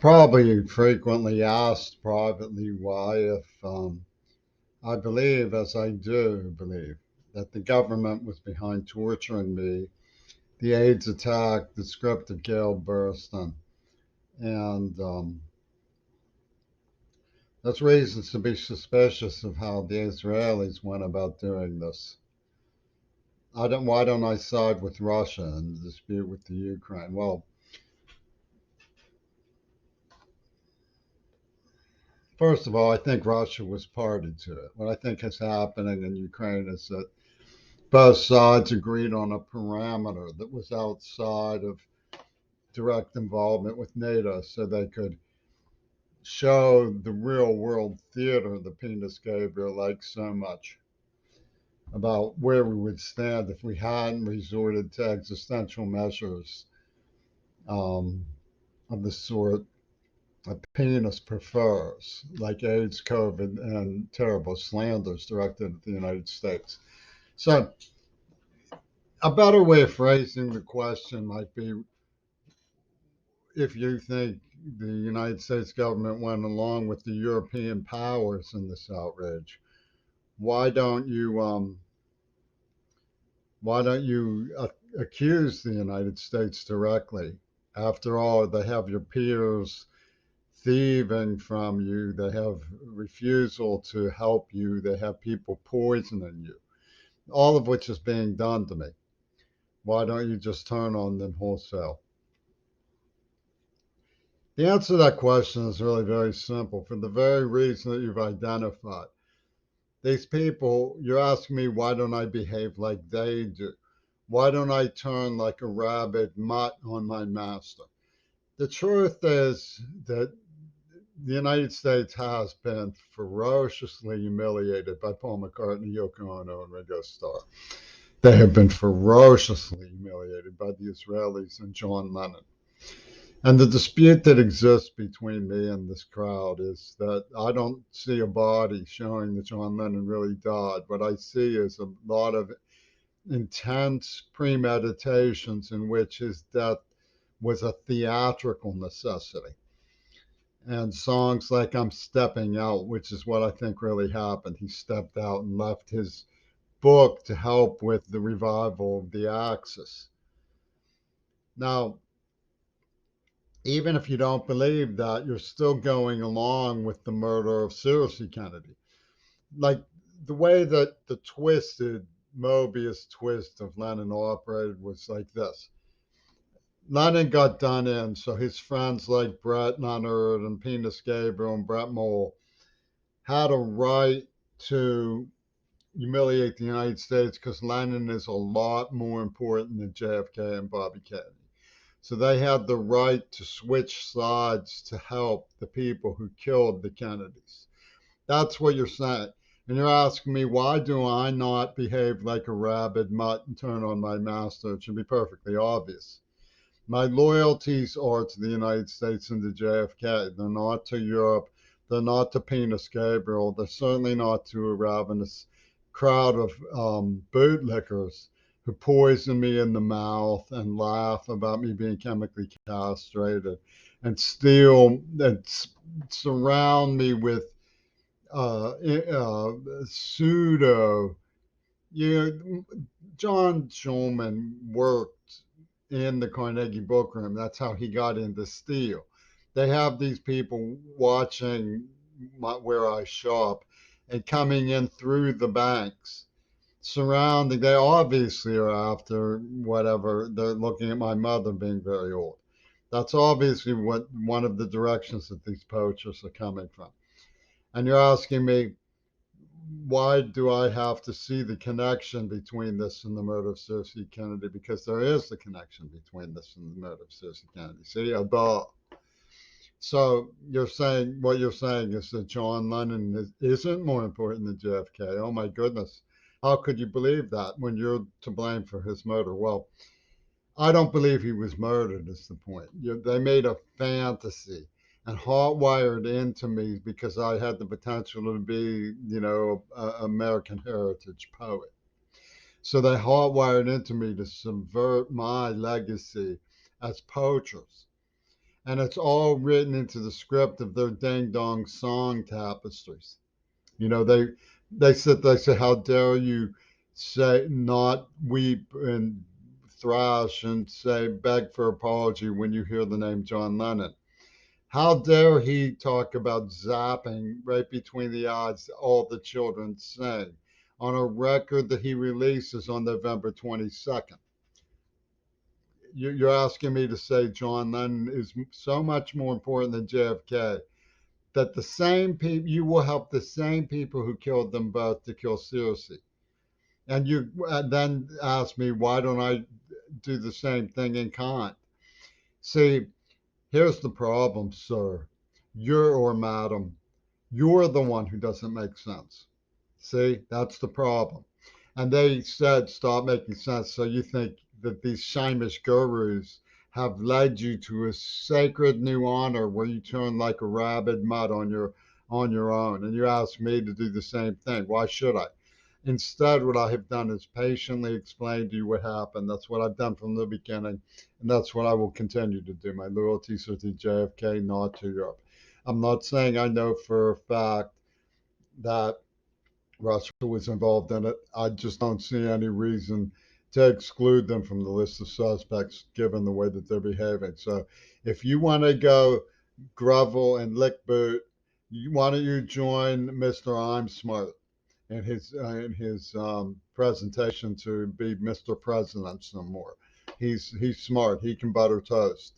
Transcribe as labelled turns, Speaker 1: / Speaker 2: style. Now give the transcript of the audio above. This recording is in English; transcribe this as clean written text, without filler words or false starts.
Speaker 1: probably frequently asked privately why, if I believe, as I do believe, that the government was behind torturing me, the AIDS attack, the script of Gail Burstyn, and that's reasons to be suspicious of how the Israelis went about doing this. Why don't I side with Russia in the dispute with the Ukraine? Well, first of all, I think Russia was party to it. What I think is happening in Ukraine is that both sides agreed on a parameter that was outside of direct involvement with NATO so they could show the real world theater that Penis Gabriel likes so much about where we would stand if we hadn't resorted to existential measures um, of the sort a penis prefers, like AIDS, COVID, and terrible slanders directed at the United States. So, a better way of phrasing the question might be, if you think the United States government went along with the European powers in this outrage, why don't you accuse the United States directly? After all, they have your peers thieving from you, they have refusal to help you, they have people poisoning you, all of which is being done to me. Why don't you just turn on them wholesale? The answer to that question is really very simple, for the very reason that you've identified. These people, you're asking me, why don't I behave like they do? Why don't I turn like a rabid mutt on my master? The truth is that the United States has been ferociously humiliated by Paul McCartney, Yoko Ono, and Ringo Starr. They have been ferociously humiliated by the Israelis and John Lennon. And the dispute that exists between me and this crowd is that I don't see a body showing that John Lennon really died. What I see is a lot of intense premeditations in which his death was a theatrical necessity. And songs like I'm Stepping Out, which is what I think really happened. He stepped out and left his book to help with the revival of the Axis. Now, even if you don't believe that, you're still going along with the murder of Seriously Kennedy. Like the way that the twisted Mobius twist of Lennon operated was like this. Lennon got done in, so his friends like Brett Leonard and Penis Gabriel and Brett Mole had a right to humiliate the United States because Lennon is a lot more important than JFK and Bobby Kennedy. So they had the right to switch sides to help the people who killed the Kennedys. That's what you're saying. And you're asking me, why do I not behave like a rabid mutt and turn on my master? It should be perfectly obvious. My loyalties are to the United States and to JFK. They're not to Europe. They're not to Penis Gabriel. They're certainly not to a ravenous crowd of bootlickers who poison me in the mouth and laugh about me being chemically castrated and steal and surround me with pseudo. You know, John Schulman worked in the Carnegie Book Room. That's how he got into steel. They have these people watching where I shop and coming in through the banks, surrounding. They obviously are after whatever. They're looking at my mother being very old. That's obviously what one of the directions that these poachers are coming from. And you're asking me, why do I have to see the connection between this and the murder of Cersei Kennedy? Because there is the connection between this and the murder of Cersei Kennedy. See, duh. So you're saying, what you're saying is that John Lennon isn't more important than JFK. Oh my goodness. How could you believe that when you're to blame for his murder? Well, I don't believe he was murdered, is the point. They made a fantasy and hardwired into me because I had the potential to be, an American heritage poet. So they hardwired into me to subvert my legacy as poachers. And it's all written into the script of their ding dong song tapestries. You know, they say, how dare you say not weep and thrash and say beg for apology when you hear the name John Lennon. How dare he talk about zapping right between the eyes all the children sing on a record that he releases on November 22nd? You're asking me to say John Lennon is so much more important than JFK, that the same people, you will help the same people who killed them both to kill seriously. And you then ask me, why don't I do the same thing in kind? See, here's the problem, sir. You're, or madam, you're the one who doesn't make sense. See, that's the problem. And they said, stop making sense. So you think that these Shamish gurus have led you to a sacred new honor where you turn like a rabid mutt on your own. And you ask me to do the same thing. Why should I? Instead, what I have done is patiently explain to you what happened. That's what I've done from the beginning, and that's what I will continue to do. My loyalties are to JFK, not to Europe. I'm not saying I know for a fact that Russia was involved in it. I just don't see any reason to exclude them from the list of suspects given the way that they're behaving. So if you want to go grovel and lick boot, why don't you join Mr. I'm Smart in his presentation to be Mr. President some more. He's smart. He can butter toast.